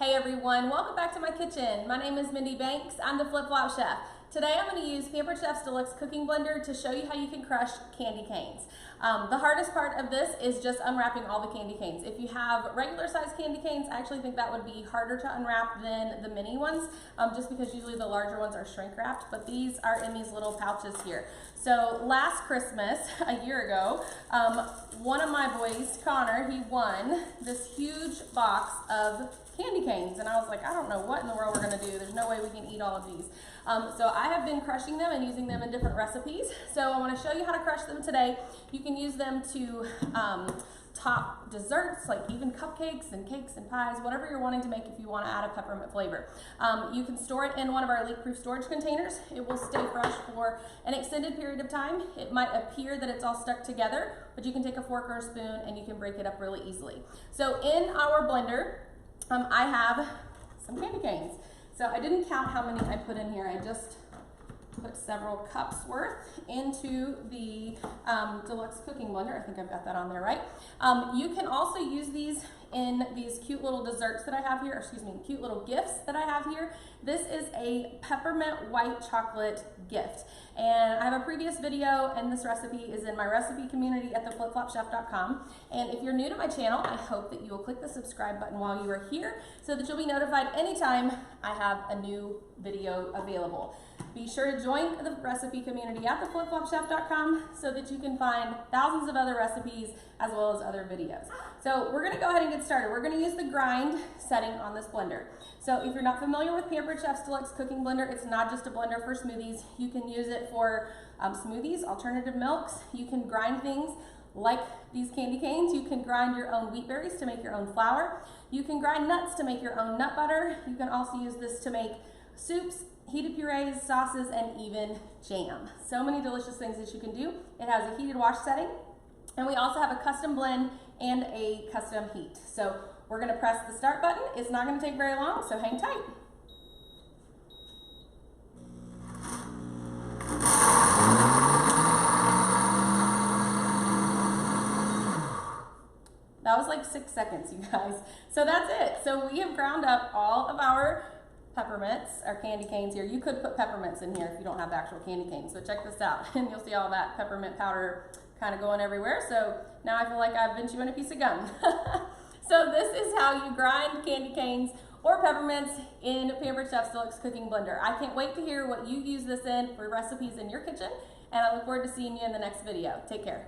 Hey everyone, welcome back to my kitchen. My name is Mindy Banks. I'm the Flip Flop Chef. Today I'm going to use Pampered Chef's Deluxe cooking blender to show you how you can crush candy canes. The hardest part of this is just unwrapping all the candy canes. If you have regular sized candy canes, I actually think that would be harder to unwrap than the mini ones, just because usually the larger ones are shrink wrapped, but these are in these little pouches here. So last Christmas, a year ago, one of my boys, Connor, he won this huge box of candy canes, and I was like, I don't know what in the world we're going to do. There's no way we can eat all of these. So I have been crushing them and using them in different recipes. So I want to show you how to crush them today. You can use them to top desserts, like even cupcakes and cakes and pies, whatever you're wanting to make if you want to add a peppermint flavor. You can store it in one of our leak-proof storage containers. It will stay fresh for an extended period of time. It might appear that it's all stuck together, but you can take a fork or a spoon and you can break it up really easily. So in our blender, I have some candy canes. So I didn't count how many I put in here. I just put several cups worth into the Deluxe cooking blender. I think I've got that on there right. You can also use these in these cute little desserts that I have here, excuse me, cute little gifts that I have here. This is a peppermint white chocolate gift. And I have a previous video, and this recipe is in my recipe community at theflipflopchef.com. And if you're new to my channel, I hope that you will click the subscribe button while you are here so that you'll be notified anytime I have a new video available. Be sure to join the recipe community at theflipflopchef.com so that you can find thousands of other recipes as well as other videos. So we're going to go ahead and get started. We're going to use the grind setting on this blender. So if you're not familiar with Pampered Chef's Deluxe cooking blender, it's not just a blender for smoothies. You can use it for smoothies, alternative milks. You can grind things like these candy canes. You can grind your own wheat berries to make your own flour. You can grind nuts to make your own nut butter. You can also use this to make soups, heated purees, sauces, and even jam. So many delicious things that you can do. It has a heated wash setting, and we also have a custom blend and a custom heat. So we're going to press the start button. It's not going to take very long, so hang tight. That was like 6 seconds, you guys. So that's it. So we have ground up all of our peppermints, our candy canes here. You could put peppermints in here if you don't have the actual candy canes, but check this out, and you'll see all that peppermint powder kind of going everywhere. So now I feel like I've been chewing a piece of gum. So this is how you grind candy canes or peppermints in Pampered Chef's Deluxe cooking blender. I can't wait to hear what you use this in for recipes in your kitchen, and I look forward to seeing you in the next video. Take care.